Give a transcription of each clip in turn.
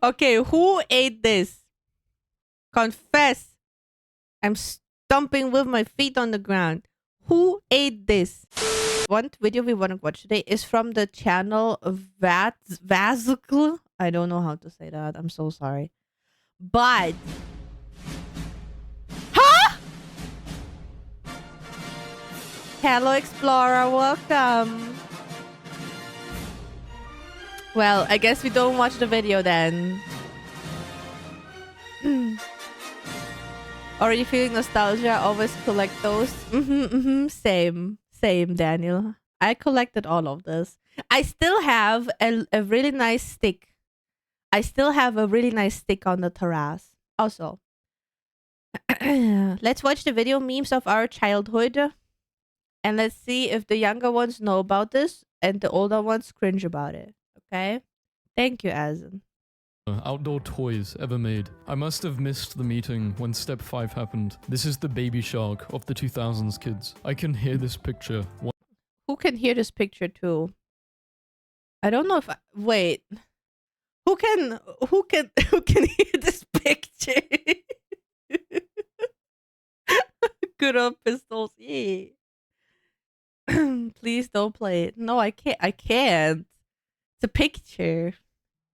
Okay, who ate this? Confess. I'm stomping with my feet on the ground. Who ate this? One video we want to watch today is from the channel Vazkl. I don't know how to say that. I'm so sorry. But... Huh? Hello, Explorer. Welcome. Well, I guess we don't watch the video then. Already feeling nostalgia? Always collect those? Same. Same, Daniel. I collected all of this. I still have a really nice stick. I still have a really nice stick on the terrace. Also, let's watch the video memes of our childhood. And let's see if the younger ones know about this and the older ones cringe about it. Okay? Thank you, Azen. Outdoor toys ever made. I must have missed the meeting when step 5 happened. This is the baby shark of the 2000s kids. I can hear this picture. Who can hear this picture too? I don't know if wait. Who can hear this picture? Good old pistols. Yeah. Please don't play it. No, I can't. I can't. It's a picture.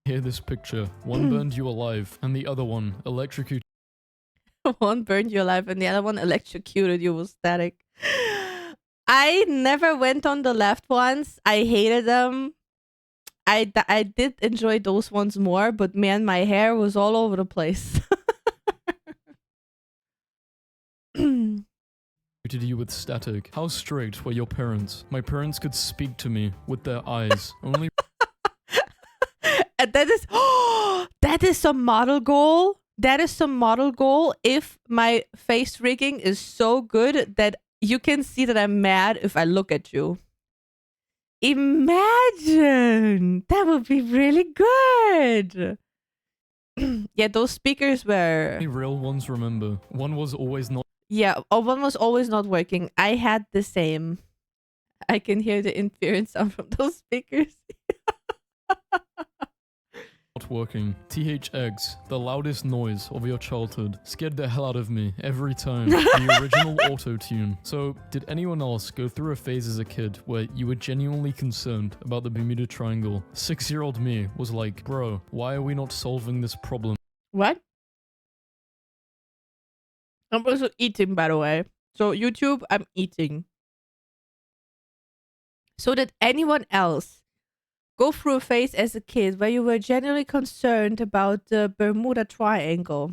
Hear this picture. One burned you alive, and the other one electrocuted. One burned you alive, and the other one electrocuted you with static. I never went on the left ones. I hated them. I did enjoy those ones more, but man, my hair was all over the place. You with static. How strict were your parents? My parents could speak to me with their eyes. Only. And that is that is some model goal. That is some model goal. If my face rigging is so good that you can see that I'm mad if I look at you. Imagine! That would be really good. Yeah, those speakers were... Only real ones remember. One was always not... Yeah, one was always not working. I had the same. I can hear the interference sound from those speakers. Not working. THX, the loudest noise of your childhood, scared the hell out of me every time. The original auto-tune. So, did anyone else go through a phase as a kid where you were genuinely concerned about the Bermuda Triangle? 6-year-old me was like, bro, why are we not solving this problem? What? I'm also eating, by the way. So, YouTube, I'm eating. So, did anyone else go through a phase as a kid where you were genuinely concerned about the Bermuda Triangle?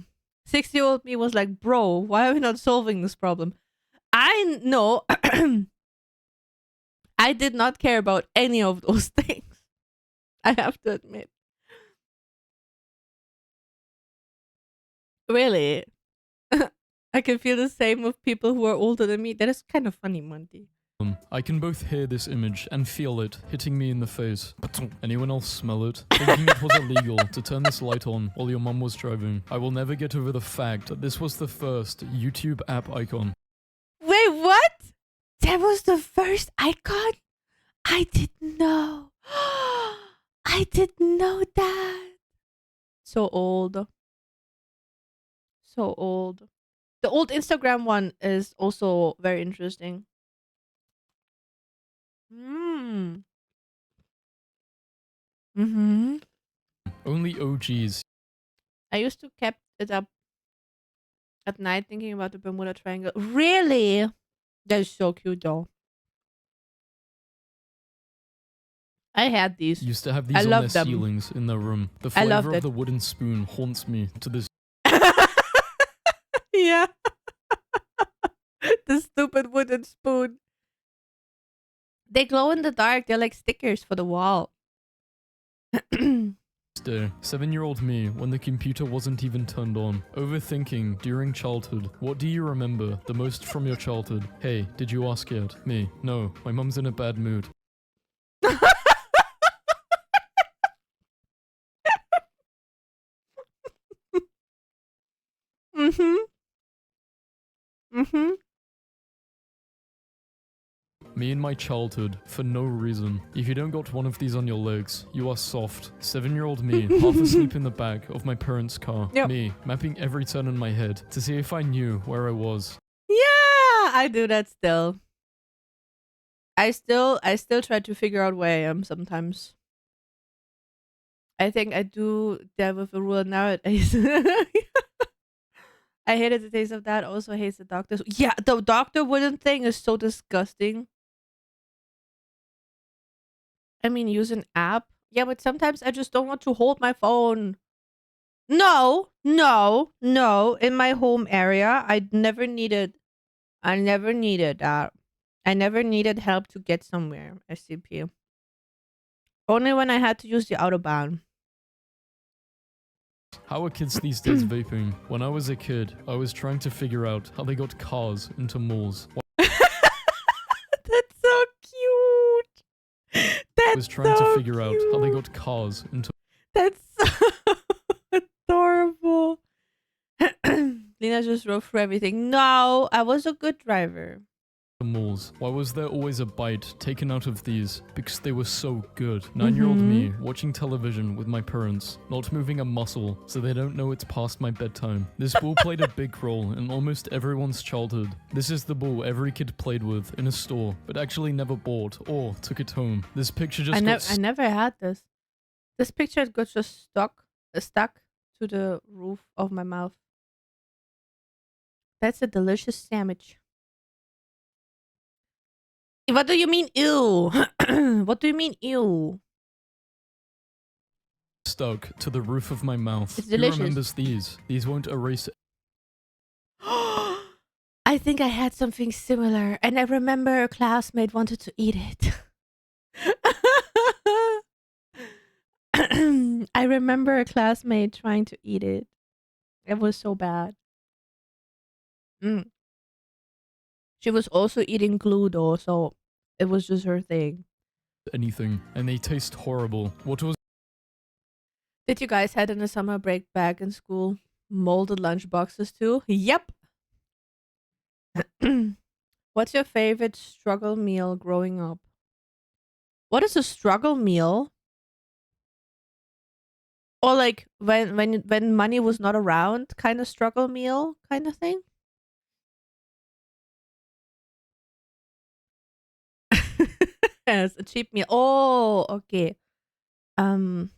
6-year-old me was like, bro, why are we not solving this problem? I know I did not care about any of those things. I have to admit. Really? I can feel the same with people who are older than me. That is kind of funny, Monty. I can both hear this image and feel it hitting me in the face. Anyone else smell it? Thinking it was illegal to turn this light on while your mum was driving. I will never get over the fact that this was the first YouTube app icon. Wait, what? That was the first icon? I didn't know. I didn't know that. So old. So old. The old Instagram one is also very interesting. Only OGs. I used to keep it up at night thinking about the Bermuda Triangle. Really? That is so cute though. I had these. Used to have these I on love their them. ceilings in their room. The I loved flavor of it. the wooden spoon haunts me to this. Yeah. The stupid wooden spoon. They glow in the dark. They're like stickers for the wall. day. 7-year-old me when the computer wasn't even turned on. Overthinking during childhood. What do you remember the most from your childhood? Hey, did you ask yet? Me. No, my mum's in a bad mood. Me in my childhood, for no reason. If you don't got one of these on your legs, you are soft. 7-year-old me, half asleep in the back of my parents' car. Yep. Me, mapping every turn in my head to see if I knew where I was. Yeah, I do that still. I still try to figure out where I am sometimes. I think I do that with a rule nowadays. I hated the taste of that. Also hates the doctors. Yeah, the doctor wooden thing is so disgusting. I mean, use an app. Yeah, but sometimes I just don't want to hold my phone. No, no, no. In my home area, I never needed that. I never needed help to get somewhere. SCP. Only when I had to use the autobahn. How are kids these days vaping? When I was a kid, I was trying to figure out how they got cars into malls. That's so cute. I was trying to figure out how they got cars into That's so adorable. Lina just wrote through everything. No, I was a good driver. malls. Why was there always a bite taken out of these? Because they were so good. 9-year-old me, watching television with my parents, not moving a muscle, so they don't know it's past my bedtime. This ball played a big role in almost everyone's childhood. This is the ball every kid played with in a store, but actually never bought or took it home. This picture just I never had this. This picture got just stuck to the roof of my mouth. That's a delicious sandwich. What do you mean, ew? What do you mean, ew? stuck to the roof of my mouth. It's Who delicious. remembers these? These won't erase I think I had something similar, and I remember a classmate wanted to eat it. I remember a classmate trying to eat it. It was so bad. Mm. She was also eating glue though, so it was just her thing. anything, and they taste horrible. What was Did you guys had in the summer break back in school molded lunch boxes too? Yep. What's your favorite struggle meal growing up? What is a struggle meal? Or like when money was not around, kind of struggle meal kind of thing? Yes, a cheap meal. Oh, okay. Um,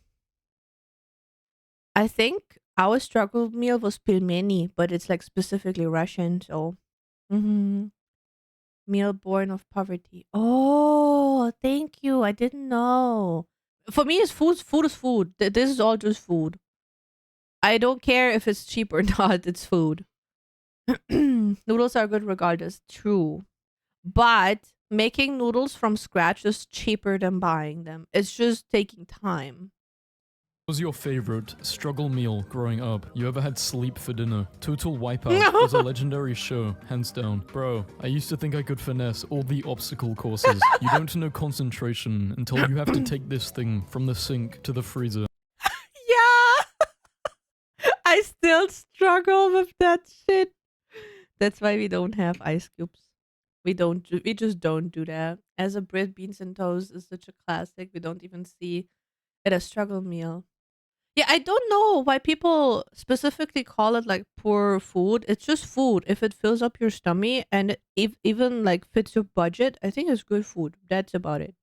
I think our struggle meal was pilmeni, but it's like specifically Russian. So, meal born of poverty. Oh, thank you. I didn't know. For me, it's food. Food is food. This is all just food. I don't care if it's cheap or not. It's food. Noodles are good regardless. True. But making noodles from scratch is cheaper than buying them. It's just taking time. was your favorite struggle meal growing up? You ever had sleep for dinner? Total Wipeout was a legendary show, hands down. Bro, I used to think I could finesse all the obstacle courses. You don't know concentration until you have to take this thing from the sink to the freezer. Yeah. I still struggle with that shit. That's why we don't have ice cubes. We just don't do that. As a Brit, beans and toast is such a classic. We don't even see it as struggle meal. Yeah, I don't know why people specifically call it like poor food. It's just food. If it fills up your stomach and if even like fits your budget, I think it's good food. That's about it.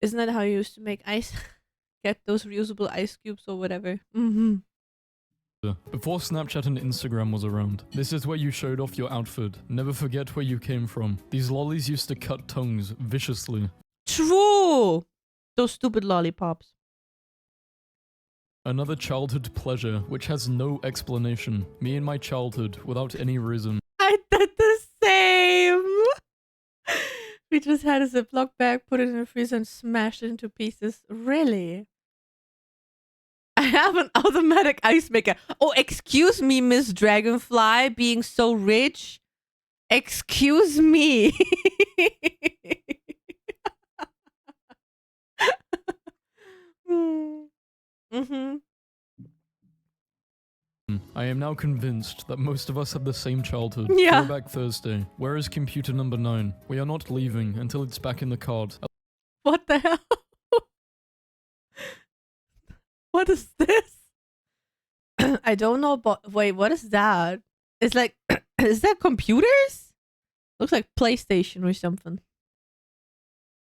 Isn't that how you used to make ice? Get those reusable ice cubes or whatever. Before Snapchat and Instagram was around, this is where you showed off your outfit. Never forget where you came from. These lollies used to cut tongues viciously. True. Those stupid lollipops. Another childhood pleasure which has no explanation. Me in my childhood without any reason. I did the same. We just had a Ziploc bag, put it in the freezer, and smashed it into pieces. Really? I have an automatic ice maker. Oh, excuse me, Miss Dragonfly, being so rich. Excuse me. Mm-hmm. Listen, I am now convinced that most of us have the same childhood. Yeah. Throwback Thursday. Where is computer number 9? We are not leaving until it's back in the card. What the hell? What is this? I don't know, but wait, what is that? It's like, is that computers? Looks like PlayStation or something.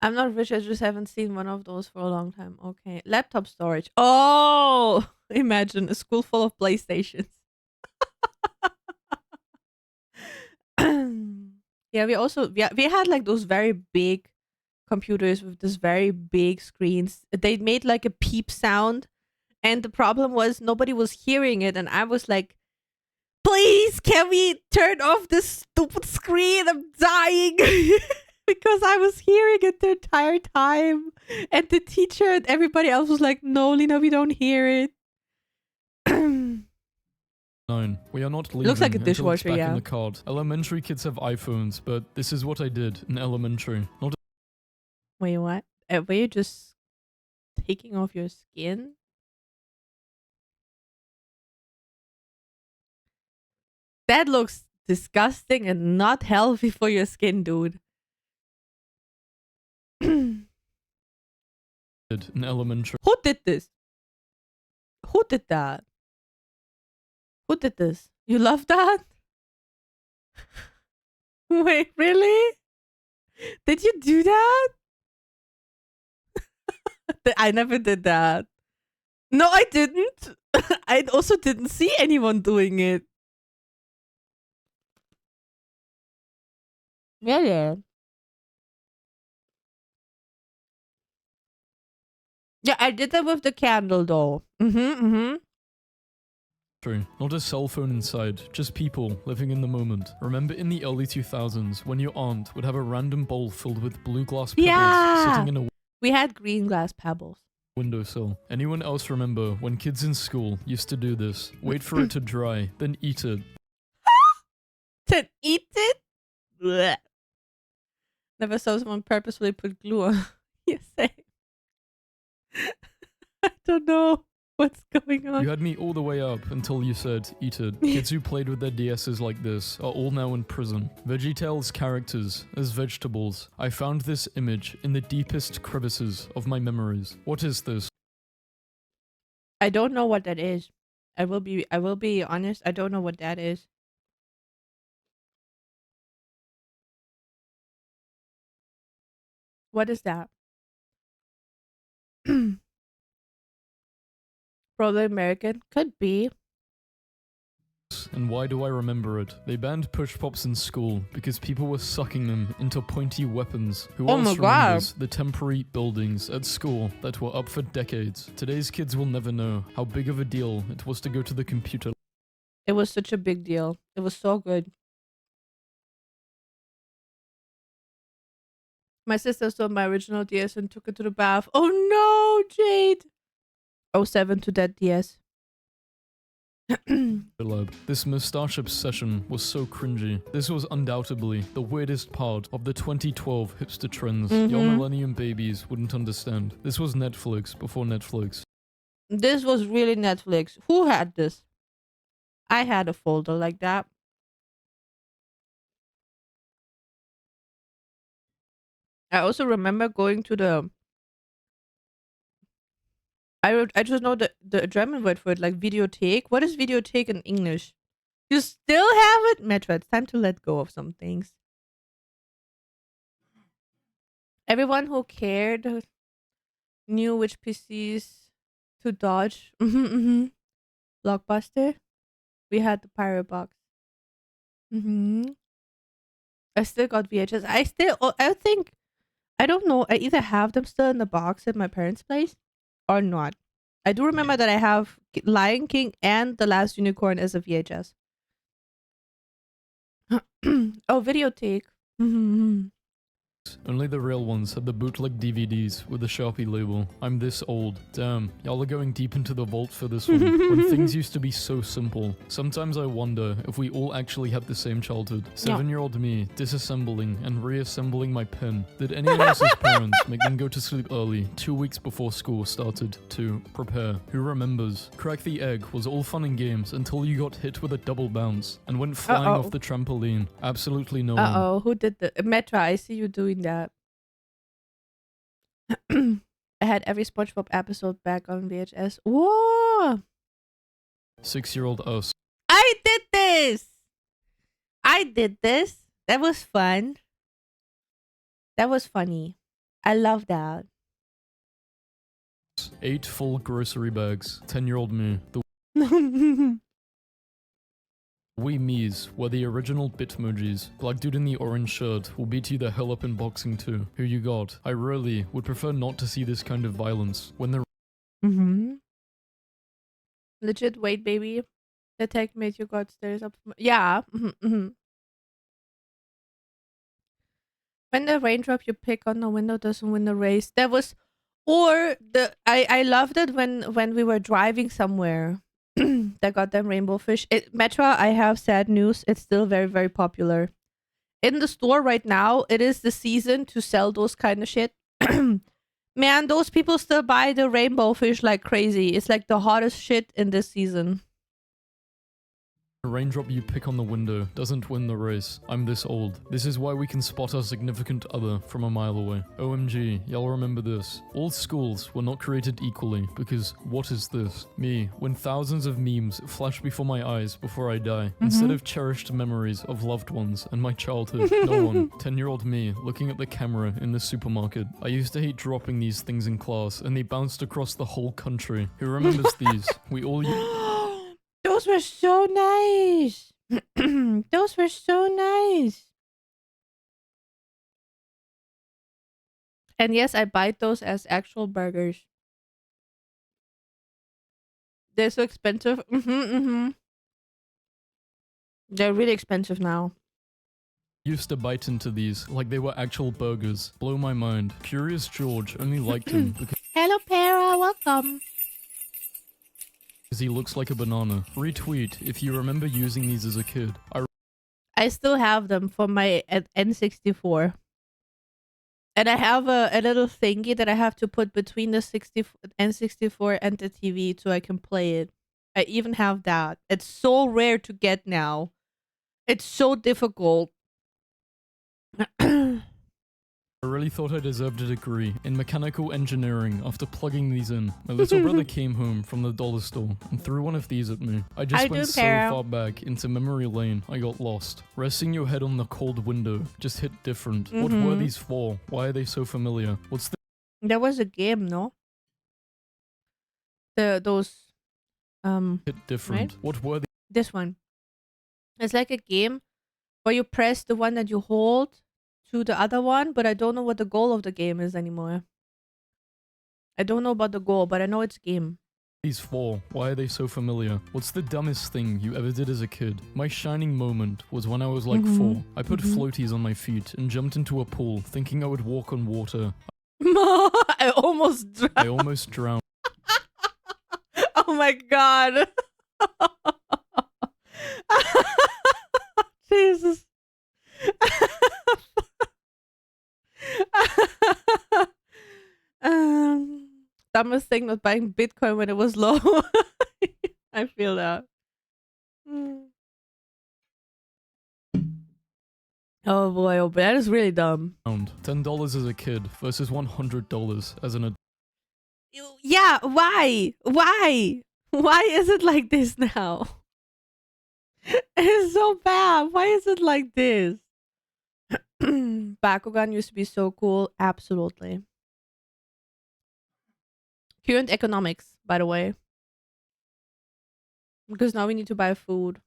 I'm not rich, I just haven't seen one of those for a long time. Okay. Laptop storage. Oh! Imagine a school full of PlayStations. Yeah, we had like those very big computers with this very big screens. They made like a peep sound, and the problem was nobody was hearing it, and I was like, please, can we turn off this stupid screen? I'm dying. Because I was hearing it the entire time. And the teacher and everybody else was like, no, Lina, we don't hear it. 9. We are not leaving Looks like a until it's dishwasher, back yeah. in the card. Elementary kids have iPhones, but this is what I did in elementary. Not Wait, what? Were you just taking off your skin? That looks disgusting and not healthy for your skin, dude. in elementary. Who did this? Who did that? Who did this? You love that? Wait, really? Did you do that? I never did that. No, I didn't. I also didn't see anyone doing it. Yeah. Yeah, I did that with the candle though. True. Not a cell phone inside, just people living in the moment. Remember in the early 2000s when your aunt would have a random bowl filled with blue glass pebbles Yeah. sitting in a We had green glass pebbles. windowsill? Anyone else remember when kids in school used to do this? Wait for it to dry, then eat it. To eat it? Blech. Never saw someone purposefully put glue on. Yes, same. I don't know what's going on. You had me all the way up until you said, eat it. Kids who played with their DSs like this are all now in prison. VeggieTales characters as vegetables. I found this image in the deepest crevices of my memories. What is this? I don't know what that is. I will be honest, I don't know what that is. What is that? Probably American. Could be. And why do I remember it? They banned push pops in school because people were sucking them into pointy weapons. Who Oh else my God. remembers the temporary buildings at school that were up for decades? Today's kids will never know how big of a deal it was to go to the computer. It was such a big deal. It was so good. My sister stole my original DS and took it to the bath. Oh no, Jade. 07 to that DS. Lab. This mustache obsession was so cringy. This was undoubtedly the weirdest part of the 2012 hipster trends. Your millennium babies wouldn't understand. This was Netflix before Netflix. This was really Netflix. Who had this? I had a folder like that. I also remember going to the... I just know the German word for it, like videothek. What is videothek in English? You still have it? Metro, it's time to let go of some things. Everyone who cared knew which PCs to dodge. Blockbuster. We had the pirate box. I still got VHS. I think, I don't know. I either have them still in the box at my parents' place or not. I do remember that I have Lion King and The Last Unicorn as a VHS. Oh, videothek. Only the real ones had the bootleg DVDs with the Sharpie label. I'm this old. Damn, y'all are going deep into the vault for this one. When things used to be so simple. Sometimes I wonder if we all actually had the same childhood. 7-year-old me disassembling and reassembling my pen. Did anyone else's parents make them go to sleep early 2 weeks before school started to prepare? Who remembers? Crack the egg was all fun and games until you got hit with a double bounce and went flying off the trampoline. Absolutely no one. Who did the Metra? I see you doing that. I had every SpongeBob episode back on VHS. Whoa! 6-year-old us. I did this! I did this. That was fun. That was funny. I love that. 8 full grocery bags. 10-year-old me. The we me's were the original Bitmojis. Black dude in the orange shirt will beat you the hell up in boxing too. Who you got? I really would prefer not to see this kind of violence. When the Legit, wait, baby. The tech made you got stairs up. Yeah. When the raindrop you pick on the window doesn't win the race. That was, or the I loved it when we were driving somewhere. That goddamn rainbow fish. Metra, I have sad news. It's still very, very popular. In the store right now, it is the season to sell those kind of shit. Man, those people still buy the rainbow fish like crazy. It's like the hottest shit in this season. raindrop you pick on the window doesn't win the race. I'm this old. This is why we can spot our significant other from a mile away. OMG, y'all remember this. All schools were not created equally, because what is this? Me, when thousands of memes flash before my eyes before I die, instead of cherished memories of loved ones and my childhood, no one. 10-year-old me, looking at the camera in the supermarket. I used to hate dropping these things in class, and they bounced across the whole country. Who remembers these? We all Those were so nice. Those were so nice. And yes, I bite those as actual burgers. They're so expensive. They're really expensive now. used to bite into these like they were actual burgers. Blow my mind. Curious George only liked him because Hello, Para. Welcome. he looks like a banana. Retweet if you remember using these as a kid. I still have them for my N64. And I have a little thingy that I have to put between the N64 and the TV so I can play it. I even have that. It's so rare to get now. It's so difficult. I really thought I deserved a degree in mechanical engineering after plugging these in. My little brother came home from the dollar store and threw one of these at me. I just went so far back into memory lane, I got lost. Resting your head on the cold window just hit different. What were these for? Why are they so familiar? What's the... There was a game, no? Those hit different. right? What were This one. It's like a game where you press the one that you hold to the other one, but I don't know what the goal of the game is anymore. I don't know about the goal, but I know it's a game. these for? Why are they so familiar? What's the dumbest thing you ever did as a kid? My shining moment was when I was like 4. I put floaties on my feet and jumped into a pool thinking I would walk on water. I almost drowned. I almost drowned. Oh my god. Jesus. Dumbest thing was buying Bitcoin when it was low. I feel that. Oh boy, oh boy, that is really dumb. $10 as a kid versus $100 as an adult. Yeah, why? Why? Why is it like this now? It's so bad. Why is it like this? Bakugan used to be so cool. Absolutely. Current economics, by the way. Because now we need to buy food.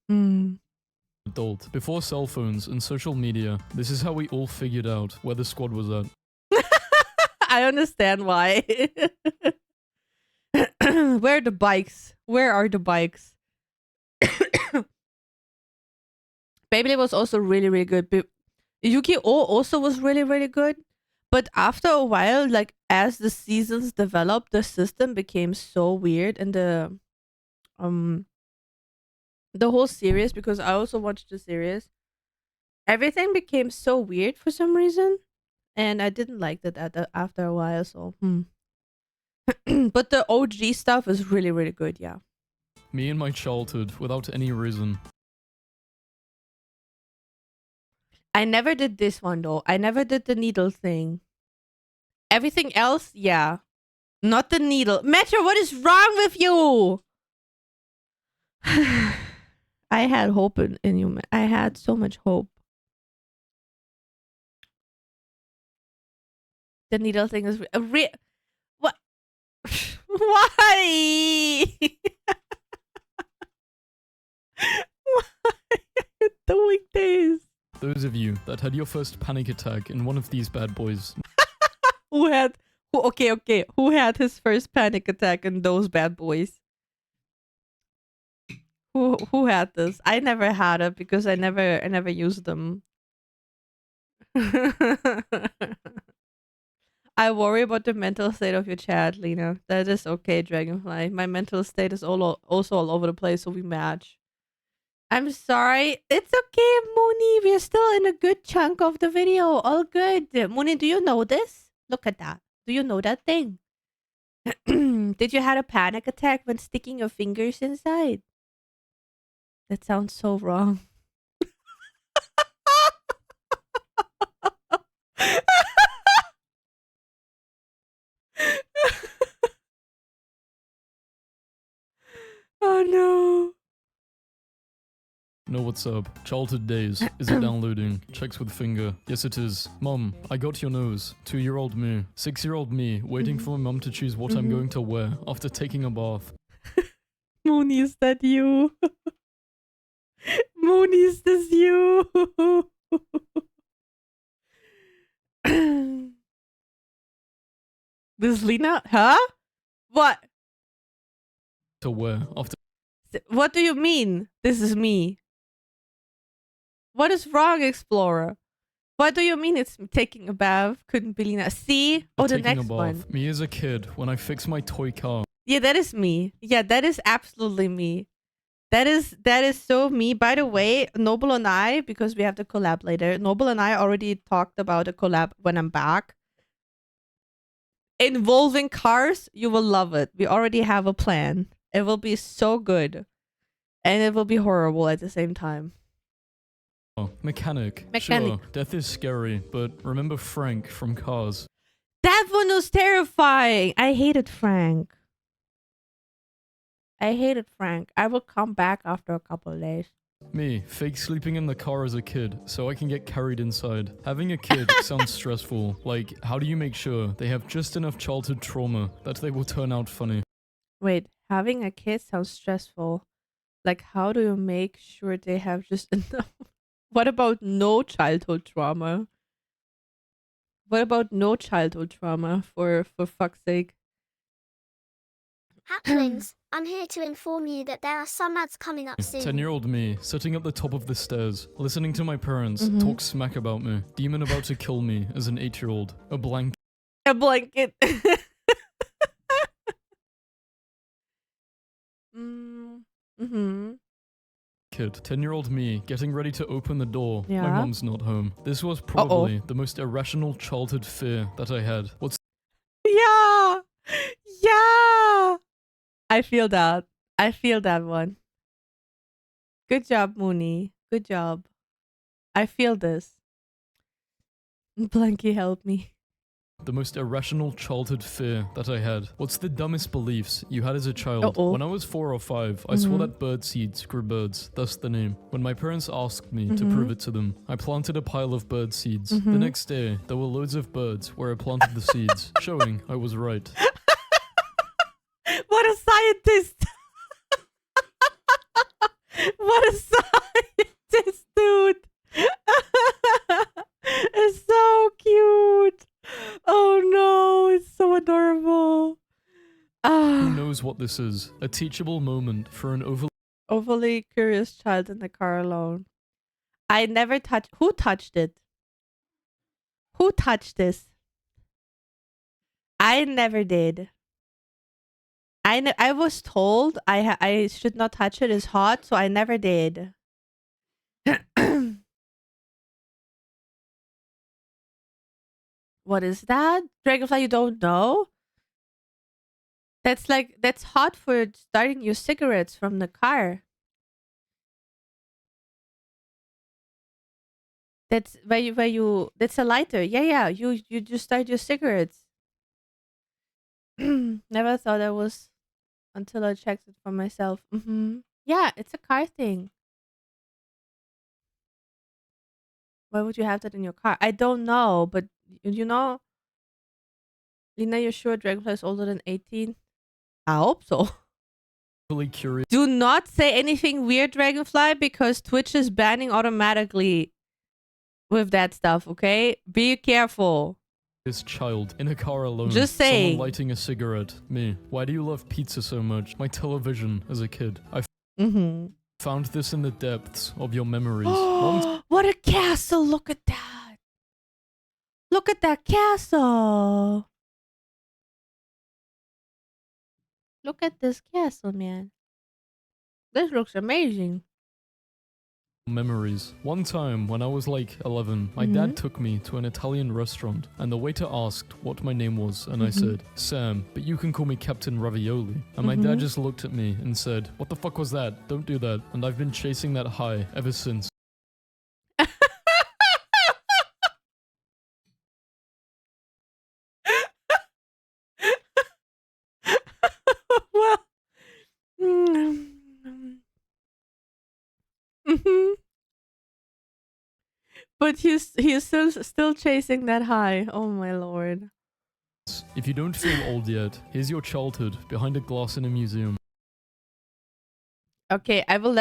Adult. Before cell phones and social media, this is how we all figured out where the squad was at. I understand why. Where are the bikes? Where are the bikes? Beyblade was also really, really good. Yu-Gi-Oh also was really, really good. But after a while, like as the seasons developed, the system became so weird, and um the whole series, because I also watched the series, everything became so weird for some reason, and I didn't like that after a while. So, but the OG stuff is really, really good. Yeah. Me in my childhood, without any reason. I never did this one though. I never did the needle thing. Everything else, yeah. Not the needle. Metro, what is wrong with you? I had hope in you. I had so much hope. The needle thing is what? Why? Why are you doing this? Those of you that had your first panic attack in one of these bad boys. Okay. Who had his first panic attack in those bad boys? Who had this? I never had it because I never used them. I worry about the mental state of your chat, Lina. That is okay, Dragonfly. My mental state is also all over the place, so we match. I'm sorry. It's okay, Mooney. We're still in a good chunk of the video. All good. Mooney, do you know this? Look at that. Do you know that thing? Did you have a panic attack when sticking your fingers inside? That sounds so wrong. Oh no. Know what's up? Childhood days. Is it downloading? Checks with finger. Yes, it is. Mom, I got your nose. 2-year-old me. 6-year-old me, waiting for my mom to choose what I'm going to wear after taking a bath. Mooney, is that you? Mooney, is this you? This is Lina? Huh? What? To wear after. What do you mean? This is me. What is wrong, Explorer? What do you mean it's taking a bath? Couldn't be Lina. See? Oh, the next one. Me as a kid when I fix my toy car. Yeah, that is me. Yeah, that is absolutely me. That is so me. By the way, Noble and I, because we have the collab later, Noble and I already talked about a collab when I'm back. Involving cars, you will love it. We already have a plan. It will be so good. And it will be horrible at the same time. Oh, mechanic. Sure, death is scary, but remember Frank from Cars. That one was terrifying. I hated Frank. I will come back after a couple of days. Me, fake sleeping in the car as a kid, so I can get carried inside. Having a kid sounds stressful. Like, how do you make sure they have just enough childhood trauma that they will turn out funny? Wait, having a kid sounds stressful. Like, how do you make sure they have just enough? What about no childhood trauma? What about no childhood trauma, for fuck's sake? Hatchlings, I'm here to inform you that there are some ads coming up soon. 10-year-old me, sitting at the top of the stairs, listening to my parents talk smack about me. Demon about to kill me as an 8-year-old. A blanket. A blanket. Kid. 10-year-old me, getting ready to open the door. Yeah. My mom's not home. This was probably the most irrational childhood fear that I had. What's Yeah. Yeah. I feel that. I feel that one. Good job, Mooney. Good job. I feel this. Blanky, help me. the most irrational childhood fear that I had? What's the dumbest beliefs you had as a child? When I was 4 or 5, I swore that bird seeds grew birds, thus the name. When my parents asked me to prove it to them, I planted a pile of bird seeds. The next day, there were loads of birds where I planted the seeds, showing I was right. What a scientist! What a scientist, dude! It's so cute! Oh no, it's so adorable. Who knows what this is? A teachable moment for an overly curious child in the car alone. I never touched. Who touched it? Who touched this? I never did. I was told I should not touch it. It's hot, so I never did. What is that? Dragonfly you don't know? That's hot for starting your cigarettes from the car. That's where you that's a lighter. Yeah, you just start your cigarettes. Never thought I was until I checked it for myself. Yeah, it's a car thing. Why would you have that in your car? I don't know, but you know, Lina, you're sure Dragonfly is older than 18? I hope so. Really curious Do not say anything weird, Dragonfly, because Twitch is banning automatically with that stuff, okay? Be careful. child in a car alone. Just saying. Someone lighting a cigarette. Me. Why do you love pizza so much? My television as a kid. I found this in the depths of your memories. What a castle! Look at that! Look at that castle! Look at this castle, man. This looks amazing. Memories. One time when I was like 11, my dad took me to an Italian restaurant and the waiter asked what my name was and I said, Sam, but you can call me Captain Ravioli. And my dad just looked at me and said, what the fuck was that? Don't do that. And I've been chasing that high ever since. Well, but he's still chasing that high. Oh my lord. If you don't feel old yet, here's your childhood behind a glass in a museum. Okay, I will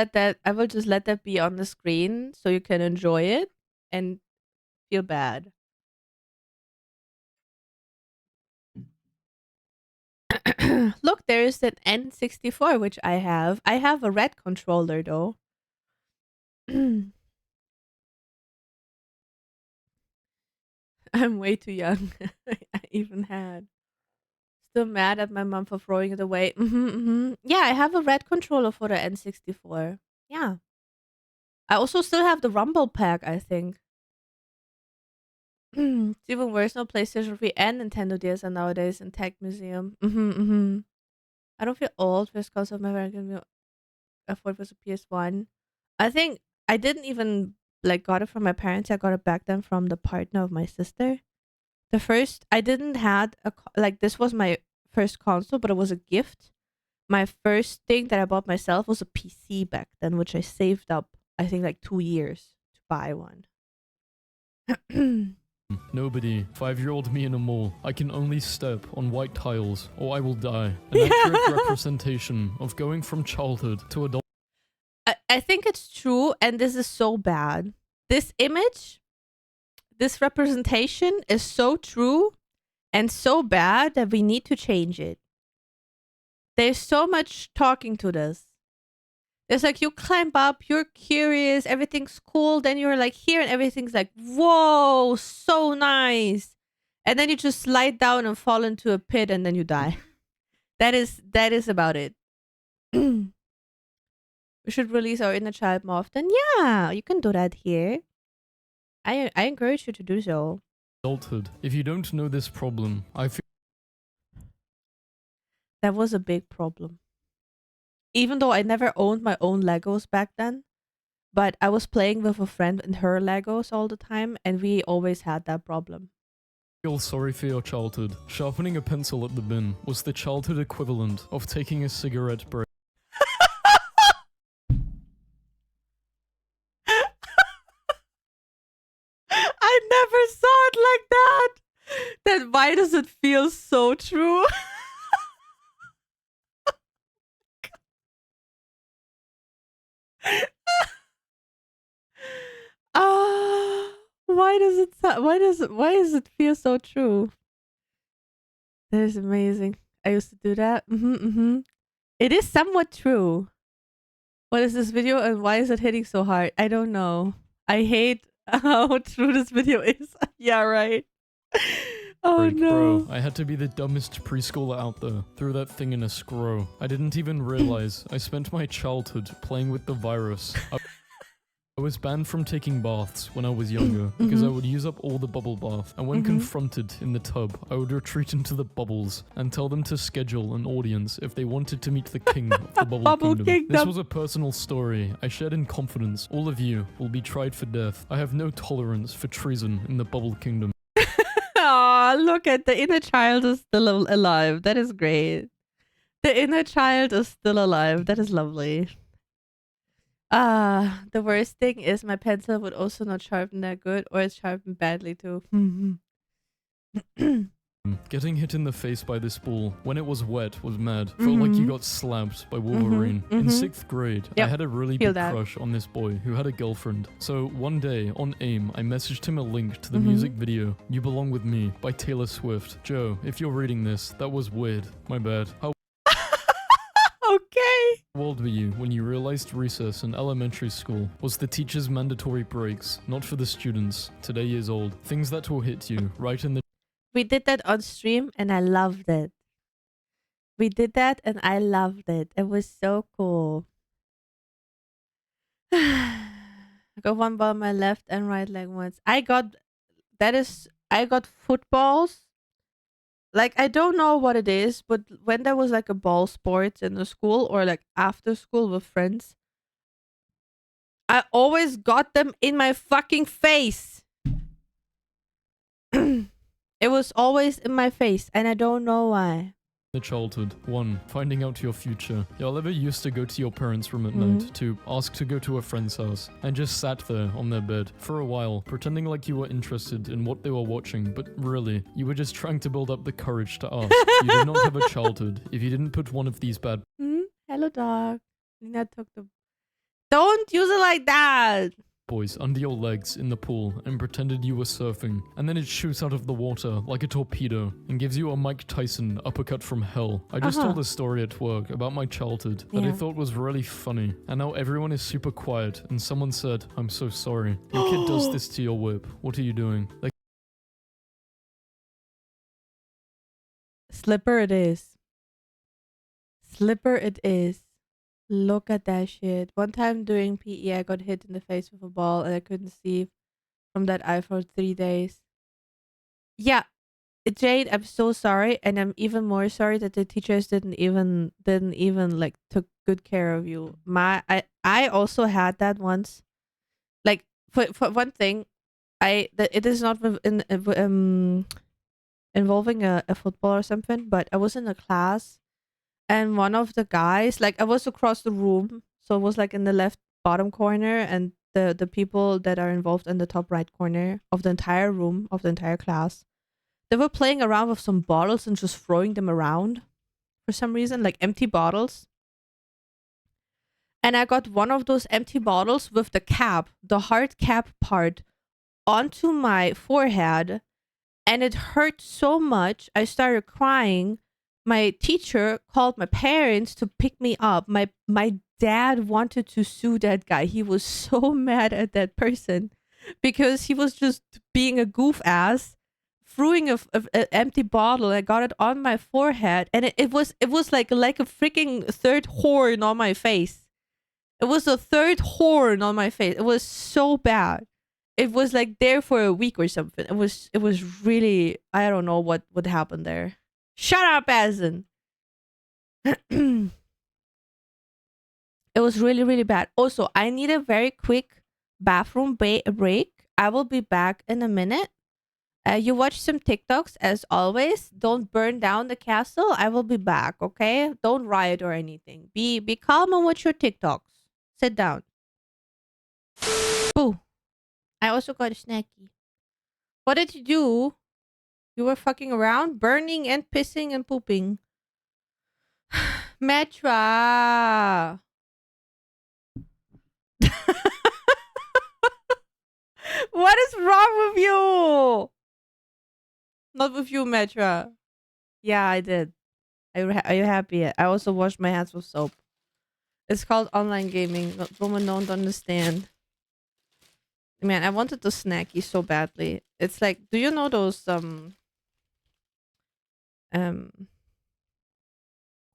just let that be on the screen so you can enjoy it and feel bad. Look, there is an N64 which I have. I have a red controller though. I'm way too young. I even had. Still mad at my mom for throwing it away. Yeah, I have a red controller for the N64. Yeah. I also still have the Rumble pack, I think. It's even worse, no PlayStation 3 and Nintendo DS are nowadays in Tech Museum. I don't feel old. First console I've ever given afford was a PS1. I think I didn't even like got it from my parents. I got it back then from the partner of my sister. The first I didn't had like this was my first console, but it was a gift. My first thing that I bought myself was a PC back then, which I saved up I think like 2 years to buy one. Nobody. 5-year-old me in a mall. I can only step on white tiles or I will die. An accurate representation of going from childhood to adult. I think it's true, and this is so bad. This image, this representation is so true and so bad that we need to change it. There's so much talking to this. It's like you climb up, you're curious, everything's cool, then you're like here and everything's like, whoa, so nice. And then you just slide down and fall into a pit and then you die. That is about it. We should release our inner child more often. Yeah, you can do that here. I encourage you to do so. Adulthood. If you don't know this problem, I feel That was a big problem. Even though I never owned my own Legos back then, but I was playing with a friend and her Legos all the time, and we always had that problem. feel sorry for your childhood. Sharpening a pencil at the bin was the childhood equivalent of taking a cigarette break. I never saw it like that. Then why does it feel so true? Why does it feel so true? That is amazing. I used to do that. It is somewhat true. What is this video and why is it hitting so hard? I don't know. I hate how true this video is. Yeah, right. Oh Break, no. bro, I had to be the dumbest preschooler out there. Threw that thing in a scroll. I didn't even realize I spent my childhood playing with the virus. I was banned from taking baths when I was younger because I would use up all the bubble bath, and when confronted in the tub, I would retreat into the bubbles and tell them to schedule an audience if they wanted to meet the king of the bubble kingdom. This was a personal story I shared in confidence. All of you will be tried for death. I have no tolerance for treason in the bubble kingdom. Aw, look at the inner child is still alive. That is great. The inner child is still alive. That is lovely. The worst thing is my pencil would also not sharpen that good, or it's sharpened badly too. Getting hit in the face by this ball when it was wet was mad. Felt like you got slapped by Wolverine. In 6th grade, I had a really big crush on this boy who had a girlfriend. So one day on AIM, I messaged him a link to the music video You Belong With Me by Taylor Swift. Joe, if you're reading this, that was weird. My bad. How Okay. old were you when you realized recess in elementary school was the teacher's mandatory breaks, not for the students? Today years old. Things that will hit you right in the We did that on stream and I loved it. We did that and I loved it. It was so cool. I got one ball on my left and right leg once. I got footballs. Like, I don't know what it is, but when there was like a ball sports in the school or like after school with friends, I always got them in my fucking face. It was always in my face and I don't know why. childhood. 1. Finding out your future. Y'all ever used to go to your parents' room at night to ask to go to a friend's house and just sat there on their bed for a while, pretending like you were interested in what they were watching, but really, you were just trying to build up the courage to ask. You did not have a childhood if you didn't put one of these bad Hello, dog. Lina took the... Don't use it like that! boys under your legs in the pool and pretended you were surfing, and then it shoots out of the water like a torpedo and gives you a Mike Tyson uppercut from hell. I just told a story at work about my childhood that I thought was really funny, and now everyone is super quiet and someone said, I'm so sorry. Your kid does this to your whip. What are you doing? Like, Slipper it is. Slipper it is. Look at that shit. One time during PE, I got hit in the face with a ball and I couldn't see from that eye for 3 days. Yeah, Jade, I'm so sorry, and I'm even more sorry that the teachers didn't even like took good care of you. I also had that once. Like for one thing, it is not involving a football or something, but I was in a class. And one of the guys, like I was across the room, so it was like in the left bottom corner, and the people that are involved in the top right corner of the entire room, of the entire class, they were playing around with some bottles and just throwing them around for some reason, like empty bottles. And I got one of those empty bottles with the cap, the hard cap part, onto my forehead, and it hurt so much, I started crying. My teacher called my parents to pick me up. My dad wanted to sue that guy. He was so mad at that person because he was just being a goof ass, throwing an empty bottle. I got it on my forehead, and it was like a freaking third horn on my face. It was a third horn on my face. It was so bad. It was like there for a week or something. It was really, I don't know what happened there. Shut up, Asin. It was really, really bad. Also, I need a very quick bathroom break. I will be back in a minute. You watch some TikToks as always. Don't burn down the castle. I will be back, okay? Don't riot or anything. Be calm and watch your TikToks. Sit down. Boo. I also got a snacky. What did you do? You were fucking around, burning and pissing and pooping. Metra. What is wrong with you? Not with you, Metra. Yeah, I did. Are you happy? I also washed my hands with soap. It's called online gaming. Women don't understand. Man, I wanted the snacky so badly. It's like, do you know those um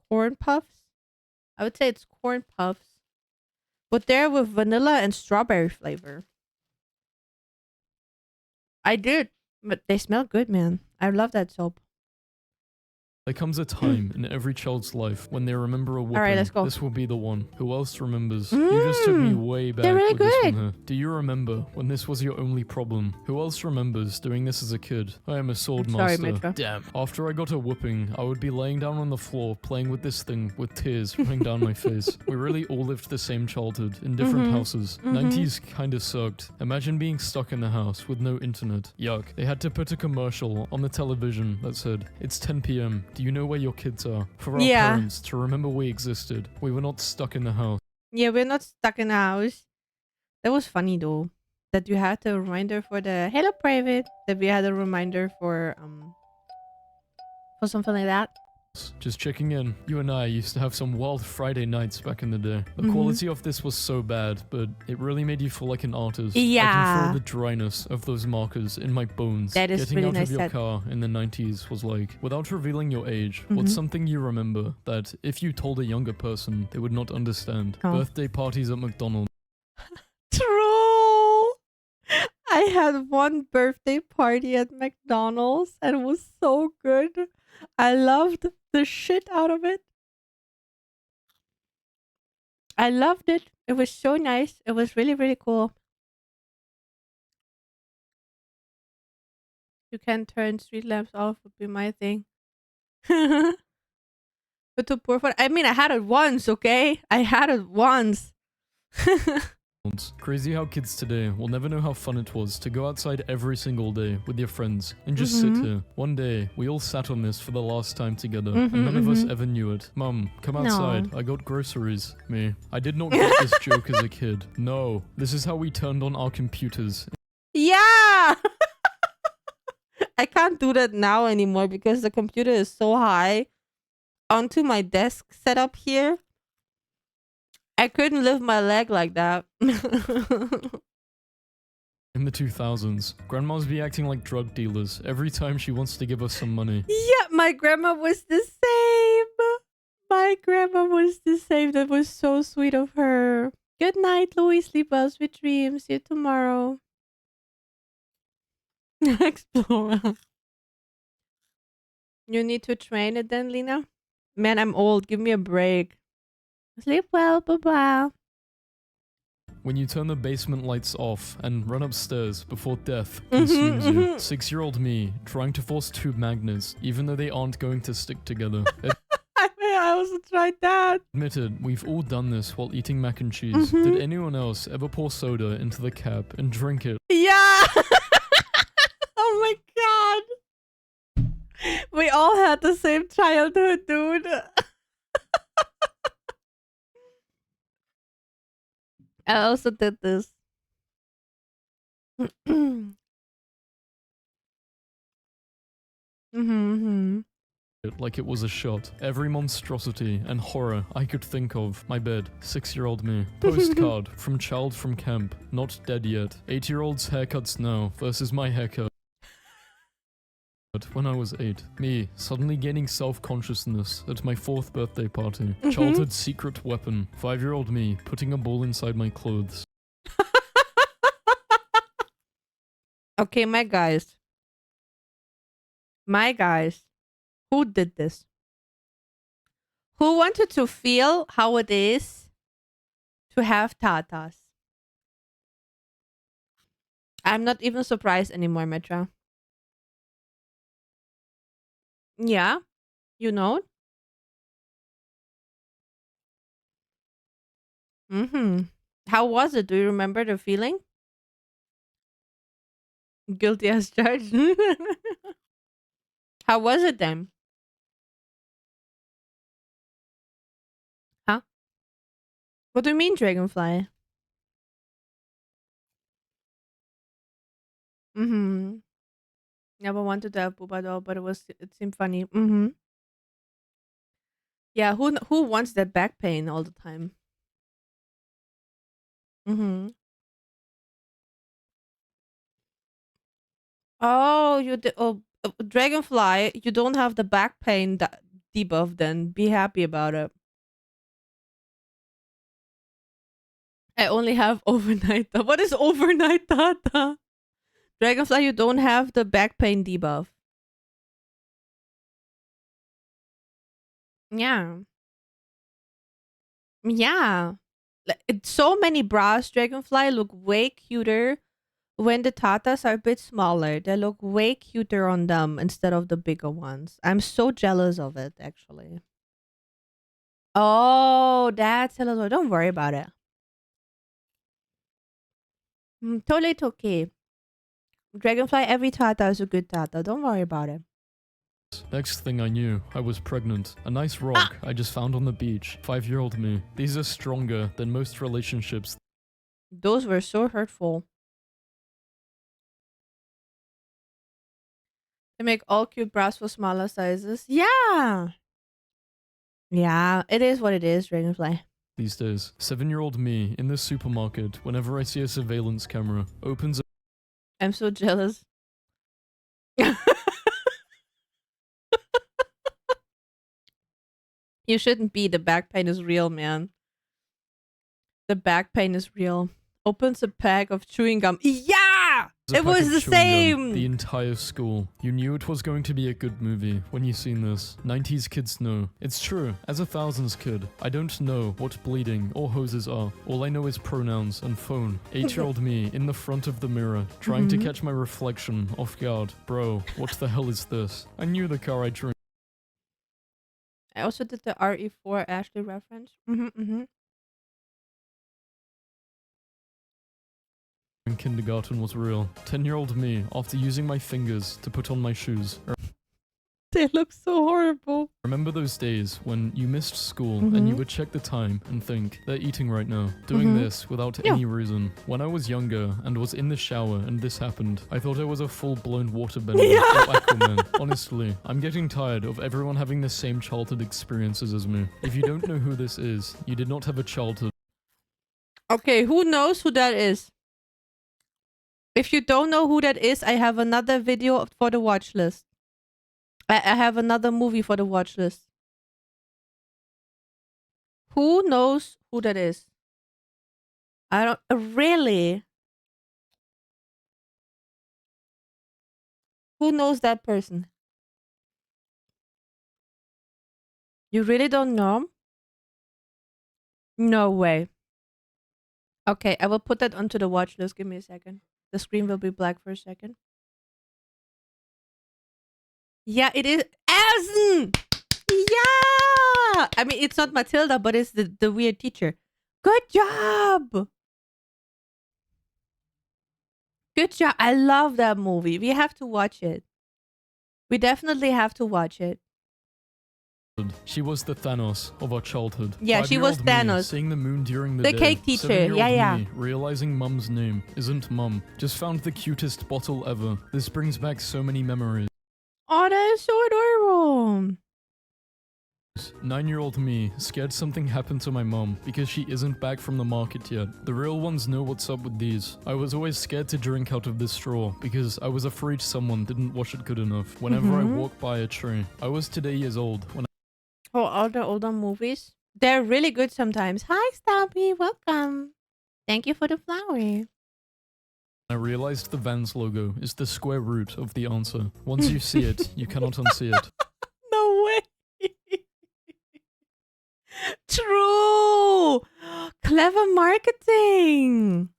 corn puffs? I would say it's corn puffs, but they're with vanilla and strawberry flavor. I did, but they smell good, man. I love that soap. There comes a time in every child's life when they remember a whooping. Alright, let's go. This will be the one. Who else remembers? You just took me way back they're really with this one good. here. Do you remember when this was your only problem? Who else remembers doing this as a kid? I am a sword Sorry, master. Mitra. Damn. After I got a whooping, I would be laying down on the floor playing with this thing with tears running down my face. We really all lived the same childhood in different houses. 90s kinda sucked. Imagine being stuck in the house with no internet. Yuck. They had to put a commercial on the television that said, "It's 10 p.m. Do you know where your kids are?" For our parents to remember we existed. We were not stuck in the house. Yeah, we're not stuck in the house. That was funny though. That you had a reminder for the hello private. That we had a reminder for something like that. Just checking in. You and I used to have some wild Friday nights back in the day. The quality of this was so bad, but it really made you feel like an artist. I Yeah. can feel the dryness of those markers in my bones. That is Getting really out nice of your said. car in the 90s was like, without revealing your age, what's something you remember that if you told a younger person, they would not understand? Oh. Birthday parties at McDonald's. True. I had one birthday party at McDonald's and it was so good. I loved the shit out of it. I loved it. It was so nice. It was really, really cool. You can turn street lamps off would be my thing. But to pour for, I mean, I had it once, okay? I had it once. Crazy how kids today will never know how fun it was to go outside every single day with your friends and just sit here. One day, we all sat on this for the last time together, and none of us ever knew it. Mum, come outside. I got groceries. Me. I did not get this joke as a kid. No. This is how we turned on our computers. Yeah! I can't do that now anymore because the computer is so high onto my desk setup here. I couldn't lift my leg like that. In the 2000s, grandmas be acting like drug dealers every time she wants to give us some money. Yeah, my grandma was the same. My grandma was the same. That was so sweet of her. Good night, Louis. Sleep well, sweet dreams. See you tomorrow. Explorer. You need to train it then, Lina? Man, I'm old. Give me a break. Sleep well. Bye-bye. When you turn the basement lights off and run upstairs before death consumes you. 6-year-old me trying to force two magnets even though they aren't going to stick together. I also tried that. Admitted, we've all done this while eating mac and cheese. Did anyone else ever pour soda into the cap and drink it? Yeah. Oh my god. We all had the same childhood, dude. I also did this. Like it was a shot. Every monstrosity and horror I could think of. My bed. 6-year-old me. Postcard from child from camp. Not dead yet. 8-year-old's haircuts now versus my haircut when I was 8. Me, suddenly gaining self-consciousness at my 4th birthday party. Childhood secret weapon. 5-year-old me putting a ball inside my clothes. Okay, my guys. Who did this? Who wanted to feel how it is to have tatas? I'm not even surprised anymore, Metra. Yeah, you know? How was it? Do you remember the feeling? Guilty as charged. How was it then? Huh? What do you mean, dragonfly? Never wanted to have booba doll, but it seemed funny. Yeah, who wants that back pain all the time? Oh, Dragonfly, you don't have the back pain debuff then. Be happy about it. I only have overnight. What is overnight data? Dragonfly, you don't have the back pain debuff. Yeah. Yeah. So many bras, Dragonfly, look way cuter when the tatas are a bit smaller. They look way cuter on them instead of the bigger ones. I'm so jealous of it, actually. Oh, that's a little. Don't worry about it. Totally it's okay. Dragonfly, every tata is a good tata. Don't worry about it. Next thing I knew, I was pregnant. A nice rock I just found on the beach. 5-year-old me. These are stronger than most relationships. Those were so hurtful. They make all cute bras for smaller sizes. Yeah. Yeah, it is what it is, Dragonfly. These days. 7-year-old me in the supermarket, whenever I see a surveillance camera, opens I'm so jealous. You shouldn't be. The back pain is real, man. The back pain is real. Opens a pack of chewing gum. Yeah! It was the same! The entire school. You knew it was going to be a good movie when you seen this. 90s kids know. It's true, as a thousands kid, I don't know what bleeding or hoses are. All I know is pronouns and phone. 8-year-old me in the front of the mirror, trying to catch my reflection off guard. Bro, what the hell is this? I knew the car I dreamed. I also did the RE4 Ashley reference. In kindergarten was real. 10-year-old me, after using my fingers to put on my shoes. They look so horrible. Remember those days when you missed school and you would check the time and think, they're eating right now. Doing this without any reason. When I was younger and was in the shower and this happened, I thought I was a full-blown waterbender or Aquaman. Honestly, I'm getting tired of everyone having the same childhood experiences as me. If you don't know who this is, you did not have a childhood. Okay, who knows who that is? If you don't know who that is, I have another video for the watch list. I have another movie for the watch list. Who knows who that is? I don't really. Who knows that person? You really don't know? No way. Okay, I will put that onto the watch list. Give me a second. The screen will be black for a second. Yeah, it is Asen! Yeah! I mean, it's not Matilda, but it's the weird teacher. Good job! Good job. I love that movie. We have to watch it. We definitely have to watch it. She was the Thanos of our childhood. Yeah, she was 5-year-old me Thanos. seeing the moon during the The day. cake teacher. 7-year-old Yeah. me realizing mum's name isn't mum. Just found the cutest bottle ever. This brings back so many memories. Oh, that is so adorable. 9-year-old me scared something happened to my mom because she isn't back from the market yet. The real ones know what's up with these. I was always scared to drink out of this straw because I was afraid someone didn't wash it good enough whenever I walk by a tree. I was today years old when all the older movies. They're really good sometimes. Hi, Stabby. Welcome. Thank you for the flower. I realized the Vans logo is the square root of the answer. Once you see it, you cannot unsee it. No way. True. Clever marketing.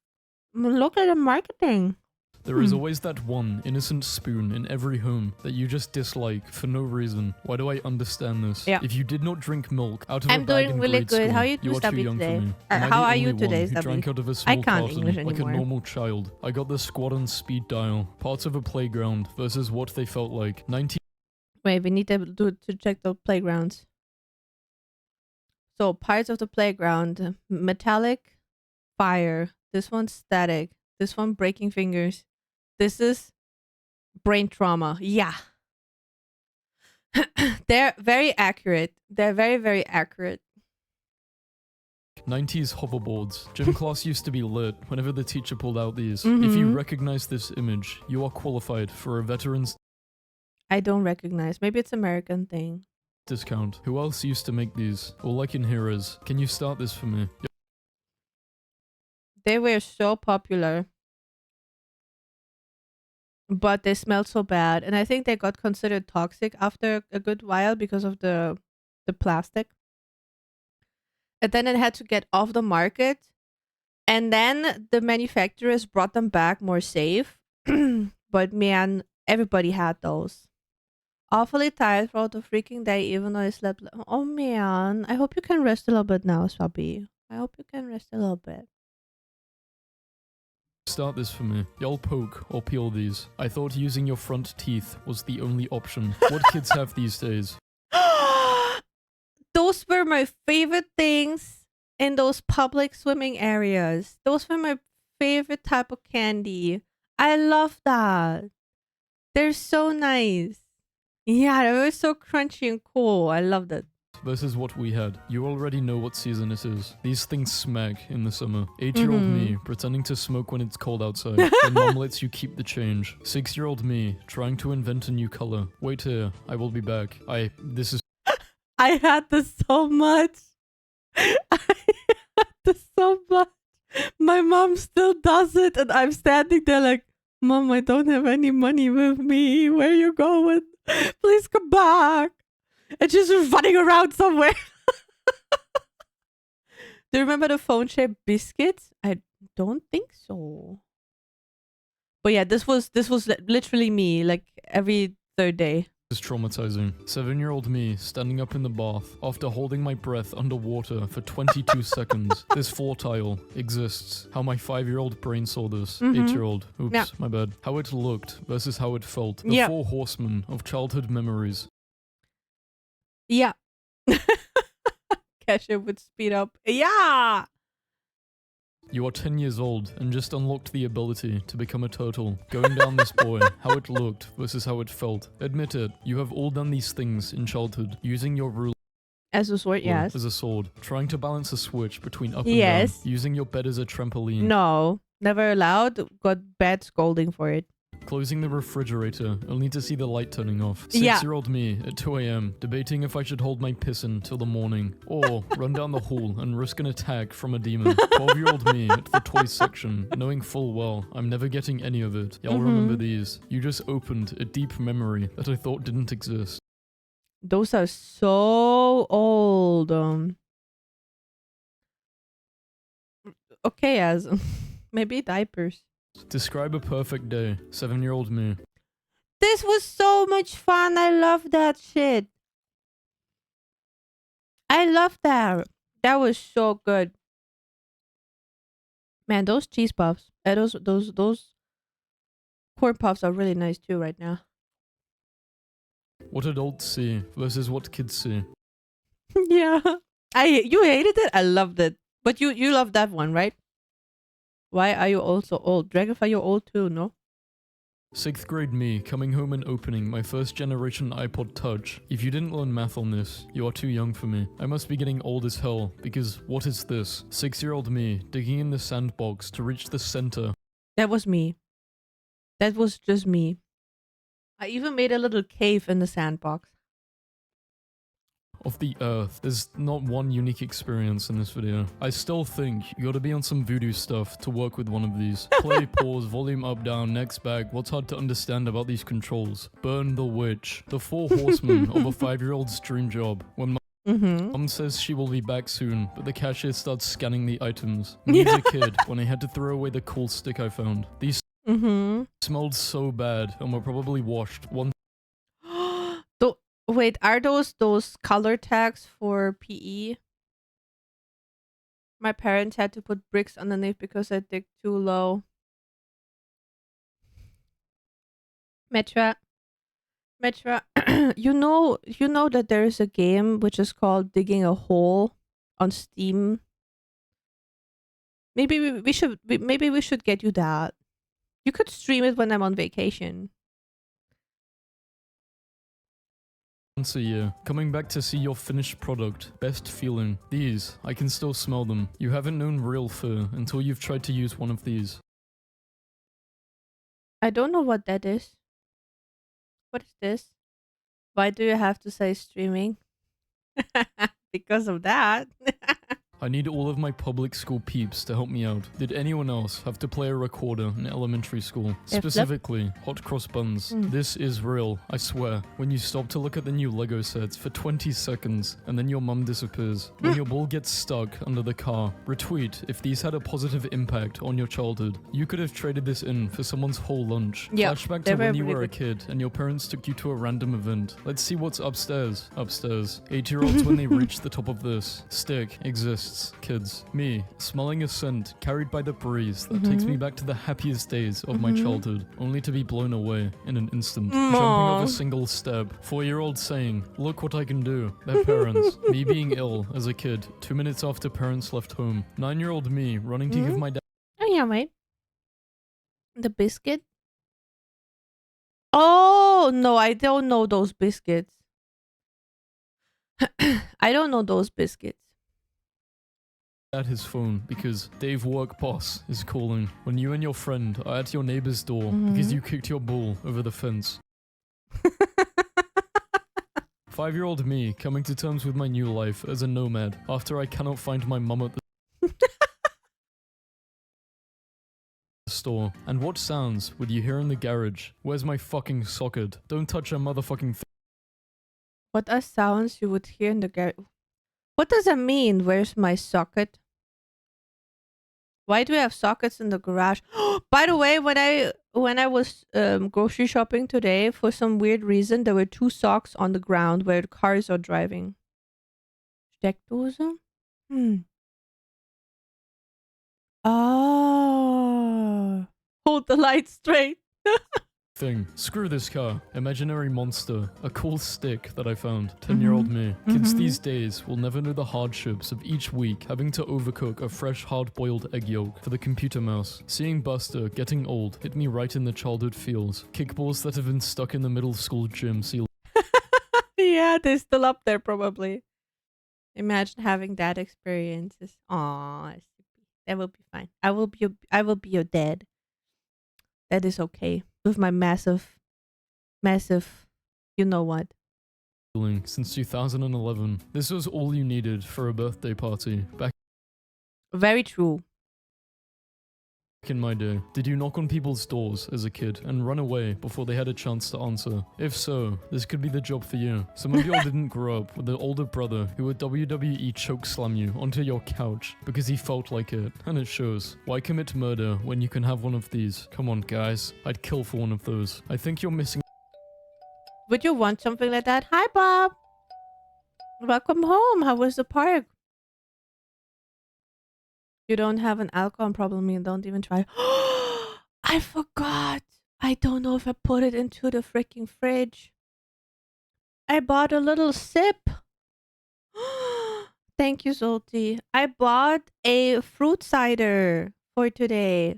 Look at the marketing. There is always that one innocent spoon in every home that you just dislike for no reason. Why do I understand this? Yeah. If you did not drink milk out of a I'm bag doing in really grade good. school, How are you you are too Stabby, young today? for me. Am I How the are you only today, one who Stabby? drank out of a small can't carton English like a anymore. normal child? I got the squad on speed dial. Parts of a playground versus what they felt like. 19 Wait, we need to check the playgrounds. So parts of the playground: metallic, fire. This one's static. This one breaking fingers. This is brain trauma. Yeah. They're very accurate. They're very, very accurate. 90s hoverboards. Gym class used to be lit whenever the teacher pulled out these. If you recognize this image, you are qualified for a veteran's I don't recognize. Maybe it's American thing. discount. Who else used to make these? All I can hear is, can you start this for me? They were so popular. But they smelled so bad. And I think they got considered toxic after a good while because of the plastic. And then it had to get off the market. And then the manufacturers brought them back more safe. But man, everybody had those. Awfully tired throughout the freaking day, even though I slept. Oh man, I hope you can rest a little bit now, Swabby. I hope you can rest a little bit. Start this for me. Y'all poke or peel these. I thought using your front teeth was the only option. What kids have these days? Those were my favorite things in those public swimming areas. Those were my favorite type of candy. I love that. They're so nice. Yeah, they were so crunchy and cool. I loved it. Versus what we had. You already know what season it is. These things smack in the summer. 8-year-old me pretending to smoke when it's cold outside. When mom lets you keep the change. 6-year-old me trying to invent a new color. Wait here, I will be back. This is I had this so much. I had this so much. My mom still does it, and I'm standing there like, Mom, I don't have any money with me. Where you going? Please come back. And she's running around somewhere. Do you remember the phone-shaped biscuits? I don't think so. But yeah, this was literally me, like every third day. is traumatizing. 7-year-old me standing up in the bath after holding my breath underwater for 22 seconds. This floor tile exists. How my 5-year-old brain saw this. 8-year-old. Oops, Yeah. my bad. How it looked versus how it felt. The 4 horsemen of childhood memories. Yeah. Cashier would speed up. Yeah. You are 10 years old and just unlocked the ability to become a turtle. Going down this boy, how it looked versus how it felt. Admit it, you have all done these things in childhood. Using your ruler As a sword, yes. as a sword. Trying to balance a switch between up and Yes. down. Using your bed as a trampoline. No, never allowed. Got bad scolding for it. Closing the refrigerator, only to see the light turning off. Yeah. 6-year-old me at 2 a.m. debating if I should hold my piss in till the morning, or run down the hall and risk an attack from a demon. 12-year-old me at the toys section, knowing full well I'm never getting any of it. Y'all remember these. You just opened a deep memory that I thought didn't exist. Those are so old. Okay, as maybe diapers. Describe a perfect day. 7-year-old me. This was so much fun. I love that shit. I love that. That was so good. Man, those cheese puffs. Those corn puffs are really nice too right now. What adults see versus what kids see. Yeah. You hated it? I loved it. But you love that one, right? Why are you also old? Dragonfly, you're old too, no? 6th grade me coming home and opening my first generation iPod Touch. If you didn't learn math on this, you are too young for me. I must be getting old as hell, because what is this? 6-year-old me digging in the sandbox to reach the center. That was me. That was just me. I even made a little cave in the sandbox. Of the earth. There's not one unique experience in this video. I still think you gotta be on some voodoo stuff to work with one of these. Play, pause, volume up, down, next back. What's hard to understand about these controls? Burn the witch. The 4 horsemen of a 5-year-old's dream job. When mom says she will be back soon, but the cashier starts scanning the items. Me as a kid, when I had to throw away the cool stick I found. These smelled so bad and were probably washed once. Wait, are those color tags for PE? My parents had to put bricks underneath because I dig too low. Metra, you know that there is a game which is called Digging a Hole on Steam. Maybe we should get you that. You could stream it when I'm on vacation. once a year. Coming back to see your finished product. Best feeling. These, I can still smell them. You haven't known real fear until you've tried to use one of these. I don't know what that is. What is this? Why do you have to say streaming? Because of that. I need all of my public school peeps to help me out. Did anyone else have to play a recorder in elementary school? Specifically, hot cross buns. This is real, I swear. When you stop to look at the new Lego sets for 20 seconds, and then your mum disappears. When your ball gets stuck under the car. Retweet if these had a positive impact on your childhood. You could have traded this in for someone's whole lunch. Yeah, Flashback to when you were a kid and your parents took you to a random event. Let's see what's upstairs. Upstairs. 8-year-olds when they reach the top of this. Stick exists. Kids. Me, smelling a scent carried by the breeze that takes me back to the happiest days of my childhood, only to be blown away in an instant. Jumping off a single step. 4-year-old saying, look what I can do. Their parents. Me being ill as a kid, 2 minutes after parents left home. 9-year-old me running to give my dad. Oh yeah, mate. The biscuit? Oh, no, I don't know those biscuits. I don't know those biscuits. At his phone because Dave work boss is calling when you and your friend are at your neighbor's door because you kicked your ball over the fence. 5-year-old me coming to terms with my new life as a nomad after I cannot find my mum at the store. And what sounds would you hear in the garage? Where's my fucking socket? Don't touch a motherfucking thing. What are sounds you would hear in the garage? What does that mean? Where's my socket? Why do we have sockets in the garage? By the way, when I was grocery shopping today, for some weird reason, there were 2 socks on the ground where the cars are driving. Steckdose? Oh. Hold the light straight. Thing. Screw this car. Imaginary monster. A cool stick that I found. 10-year-old me. Kids these days will never know the hardships of each week having to overcook a fresh hard-boiled egg yolk for the computer mouse. Seeing Buster getting old hit me right in the childhood feels. Kickballs that have been stuck in the middle school gym ceiling. Yeah, they're still up there probably. Imagine having that experiences. Aw, that will be fine. I will be your dad. That is okay. With my massive, you know what. Since 2011. This was all you needed for a birthday party. Back Very true. in my day, did you knock on people's doors as a kid and run away before they had a chance to answer? If so, this could be the job for you. Some of y'all didn't grow up with an older brother who would WWE chokeslam you onto your couch because he felt like it, and it shows. Why commit murder when you can have one of these? Come on, guys. I'd kill for one of those. I think you're missing. Would you want something like that? Hi, Bob. Welcome home. How was the park? You don't have an alcohol problem, you don't even try. I forgot. I don't know if I put it into the freaking fridge. I bought a little sip. Thank you, Zolti. I bought a fruit cider for today.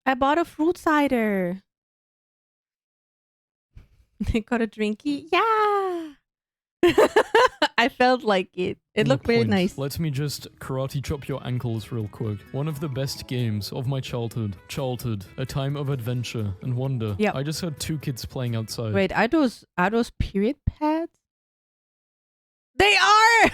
I bought a fruit cider. They got a drinky? Yeah. I felt like it. It looked really nice. Let me just karate chop your ankles real quick. One of the best games of my childhood. Childhood, a time of adventure and wonder. Yeah. I just heard 2 kids playing outside. Wait, are those period pads? They are.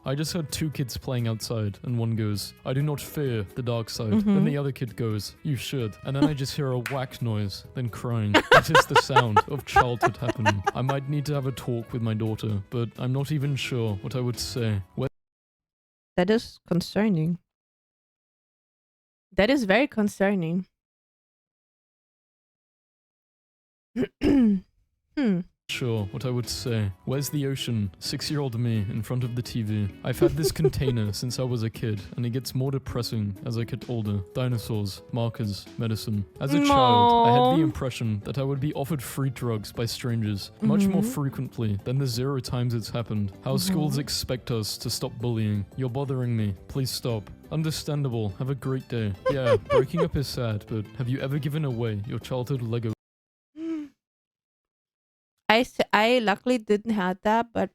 I just heard 2 kids playing outside, and one goes, I do not fear the dark side. Then the other kid goes, you should. And then I just hear a whack noise, then crying. That is the sound of childhood happening. I might need to have a talk with my daughter, but I'm not even sure what I would say. That is concerning. That is very concerning. sure what I would say. Where's the ocean? 6-year-old me in front of the TV. I've had this container since I was a kid, and it gets more depressing as I get older. Dinosaurs, markers, medicine. As a child, I had the impression that I would be offered free drugs by strangers, much more frequently than the 0 times it's happened. How schools expect us to stop bullying. You're bothering me. Please stop. Understandable. Have a great day. Yeah, breaking up is sad, but have you ever given away your childhood Lego? I luckily didn't have that, but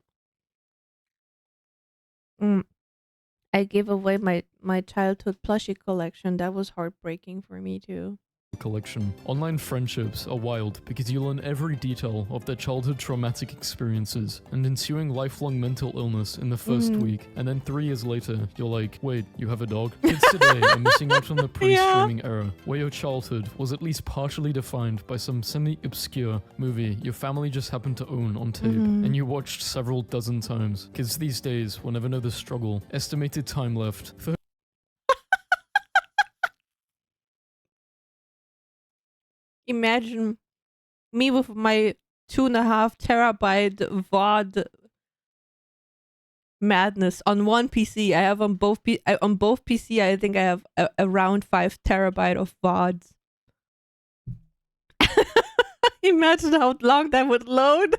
I gave away my childhood plushie collection. That was heartbreaking for me too. Collection. Online friendships are wild because you learn every detail of their childhood traumatic experiences and ensuing lifelong mental illness in the first week, and then 3 years later, you're like, wait, you have a dog? Kids today are missing out on the pre-streaming era, where your childhood was at least partially defined by some semi-obscure movie your family just happened to own on tape, and you watched several dozen times. Kids these days will never know the struggle. Estimated time left for Imagine me with my 2.5 terabyte VOD madness on one PC. I have on both PC. I think I have around 5 terabyte of VODs. Imagine how long that would load.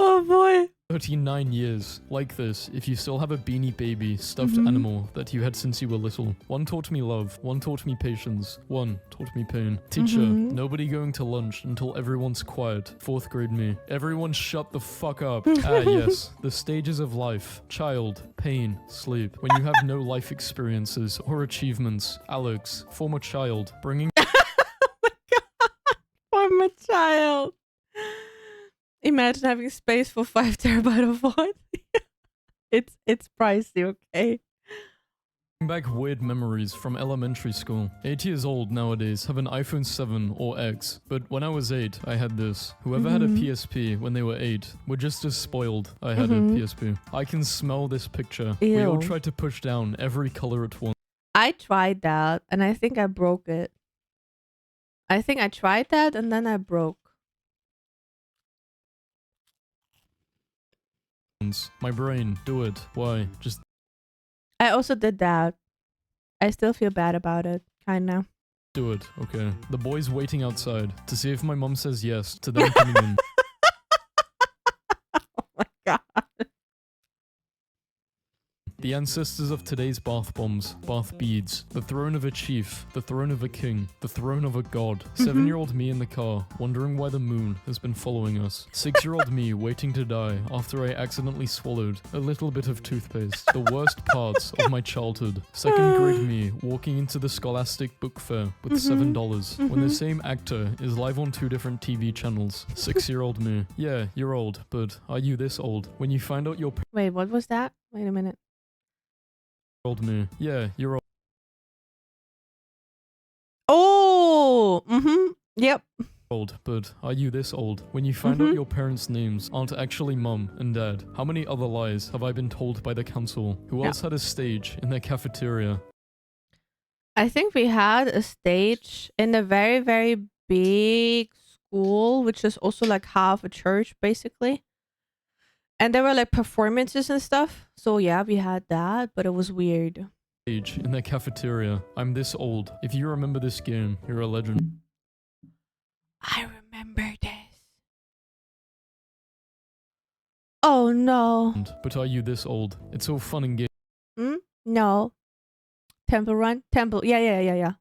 Oh boy. 39 years. Like this, if you still have a Beanie Baby stuffed animal that you had since you were little. One taught me love, one taught me patience, one taught me pain. Teacher, nobody going to lunch until everyone's quiet. 4th grade me. Everyone shut the fuck up. Ah yes, the stages of life. Child, pain, sleep. When you have no life experiences or achievements. Alex, former child, bringing Oh my god. Former child. Imagine having space for 5 terabyte of VOD. It's pricey, okay? back weird memories from elementary school. 8 years old nowadays have an iPhone 7 or X, but when I was 8, I had this. Whoever had a PSP when they were 8 were just as spoiled. I had a PSP. I can smell this picture. Ew. We all tried to push down every color at once. I tried that and I think I broke it. I think I tried that and then I broke. My brain, do it. Why? Just I also did that. I still feel bad about it, kinda. do it, okay. The boy's waiting outside to see if my mom says yes to them coming in. Oh my god. The ancestors of today's bath bombs, bath beads, the throne of a chief, the throne of a king, the throne of a god. 7-year-old me in the car, wondering why the moon has been following us. 6-year-old me waiting to die after I accidentally swallowed a little bit of toothpaste. The worst parts of my childhood. 2nd grade me walking into the Scholastic Book Fair with $7 when the same actor is live on 2 different TV channels. 6-year-old me. Yeah, you're old, but are you this old? When you find out your Wait, what was that? Wait a minute. old me. Yeah, you're Oh! Yep. old, but are you this old? When you find out your parents' names aren't actually mum and dad, how many other lies have I been told by the council? Who else had a stage in their cafeteria? I think we had a stage in a very, very big school, which is also like half a church, basically. And there were like performances and stuff. So yeah, we had that, but it was weird. Stage in their cafeteria. I'm this old. If you remember this game, you're a legend. I remember this. Oh no. But are you this old? It's all fun and No. Temple Run? Temple. Yeah.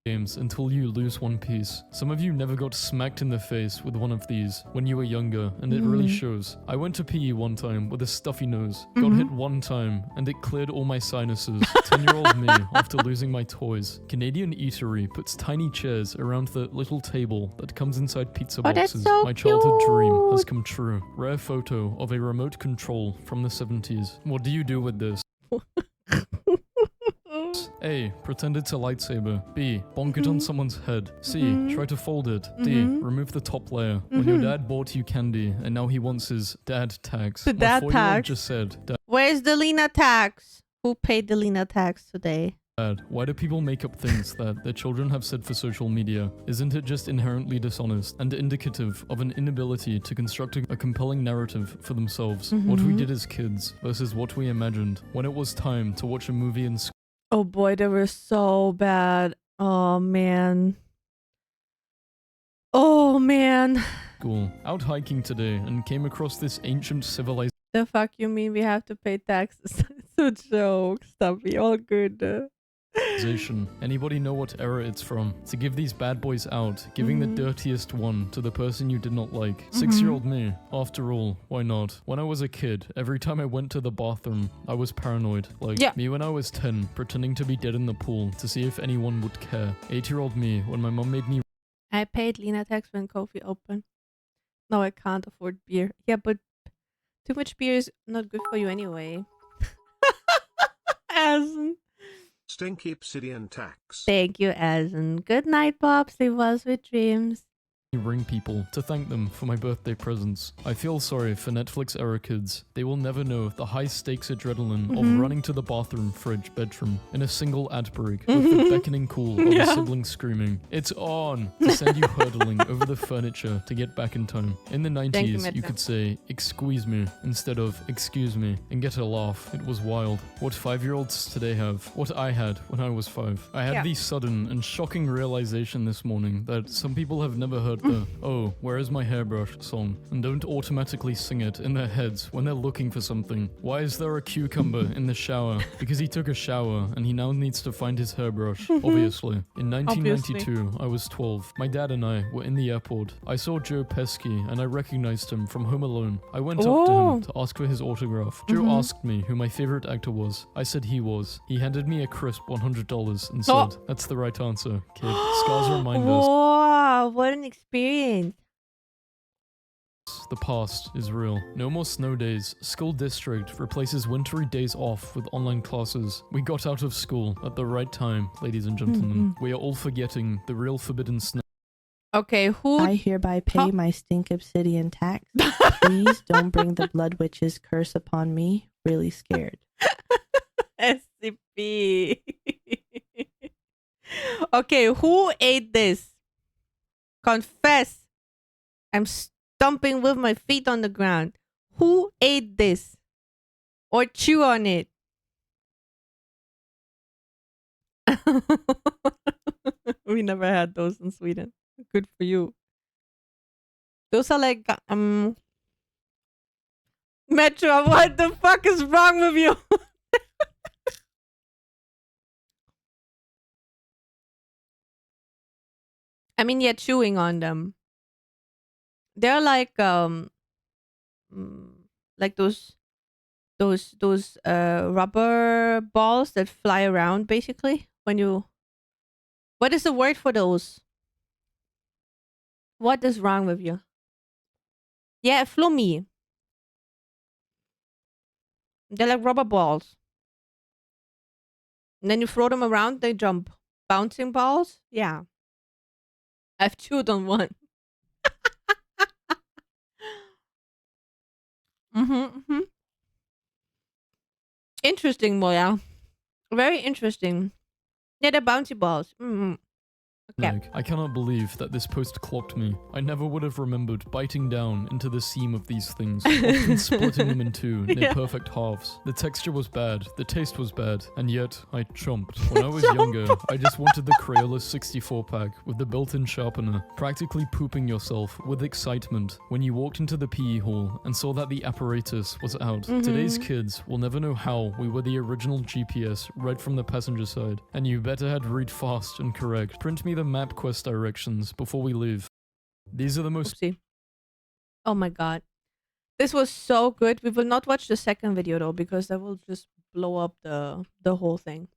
games until you lose one piece. Some of you never got smacked in the face with one of these when you were younger, and it really shows. I went to PE one time with a stuffy nose, got hit one time, and it cleared all my sinuses. 10-year-old me after losing my toys. Canadian Eatery puts tiny chairs around the little table that comes inside pizza boxes. That's so My childhood dream has cute. come true. Rare photo of a remote control from the 70s. What do you do with this? A. Pretend it's a lightsaber. B. Bonk it on someone's head. C. Try to fold it. D. Remove the top layer. When your dad bought you candy and now he wants his dad tax. The dad My 4-year-old tax. just said, Dad, Where's the Lina tax? Who paid the Lina tax today? bad. Why do people make up things that their children have said for social media? Isn't it just inherently dishonest and indicative of an inability to construct a compelling narrative for themselves? What we did as kids versus what we imagined when it was time to watch a movie in school. Oh boy, they were so bad. Oh man. Oh man. Out hiking today and came across this ancient civilization. The fuck you mean we have to pay taxes? It's a joke. Stop. We all good. Anybody know what era it's from? To give these bad boys out, giving the dirtiest one to the person you did not like. 6-year-old me. After all, why not? When I was a kid, every time I went to the bathroom, I was paranoid. Like me when I was 10, pretending to be dead in the pool to see if anyone would care. 8-year-old me when my mom made me. I paid Lina tax when coffee opened. No, I can't afford beer. Yeah, but too much beer is not good for you anyway. Asen. Stinky obsidian tax. Thank you, Asen. Good night, Bob. Sleep well, sweet dreams. Ring people to thank them for my birthday presents. I feel sorry for Netflix era kids. They will never know the high stakes adrenaline of running to the bathroom, fridge, bedroom in a single ad break with the beckoning call of a sibling screaming, "It's on!" to send you hurtling over the furniture to get back in time. In the 90s, you could say, "Excuse me," instead of "excuse me," and get a laugh. It was wild. What 5-year-olds today have, what I had when I was 5. I had the sudden and shocking realization this morning that some people have never heard the "Oh, where is my hairbrush" song and don't automatically sing it in their heads when they're looking for something. Why is there a cucumber in the shower? Because he took a shower and he now needs to find his hairbrush, obviously. In 1992, I was 12. My dad and I were in the airport. I saw Joe Pesci and I recognized him from Home Alone. I went up to him to ask for his autograph. Joe asked me who my favorite actor was. I said he was. He handed me a crisp $100 and said, "That's the right answer, kid. Scars remind us." Wow, what an experience. The past is real. No more snow days. School district replaces wintry days off with online classes. We got out of school at the right time, ladies and gentlemen. We are all forgetting the real forbidden snow. Okay, who? I hereby pay my stink obsidian tax. Please don't bring the blood witch's curse upon me. Really scared. SCP. Okay, who ate this? Confess. I'm stomping with my feet on the ground. Who ate this? Or chew on it? We never had those in Sweden. Good for you. Those are like Metro, what the fuck is wrong with you? I mean, yeah, chewing on them. They're like those rubber balls that fly around basically when you. What is the word for those? What is wrong with you? Yeah, flummy. They're like rubber balls. And then you throw them around, they jump. Bouncing balls? Yeah. I've chewed on one. Interesting, Moya. Very interesting. Yeah, they're bouncy balls. Okay. I cannot believe that this post clocked me. I never would have remembered biting down into the seam of these things, often splitting them in two near perfect halves. The texture was bad, the taste was bad, and yet I chomped. When I was younger, I just wanted the Crayola 64-pack with the built-in sharpener, practically pooping yourself with excitement when you walked into the PE hall and saw that the apparatus was out. Today's kids will never know how we were the original GPS right from the passenger side, and you better had read fast and correct. Print me the MapQuest directions before we leave. These are the most. Oopsie. Oh my god. This was so good. We will not watch the second video though, because that will just blow up the whole thing.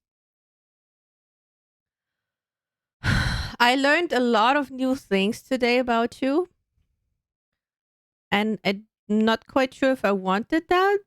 I learned a lot of new things today about you. And I'm not quite sure if I wanted that,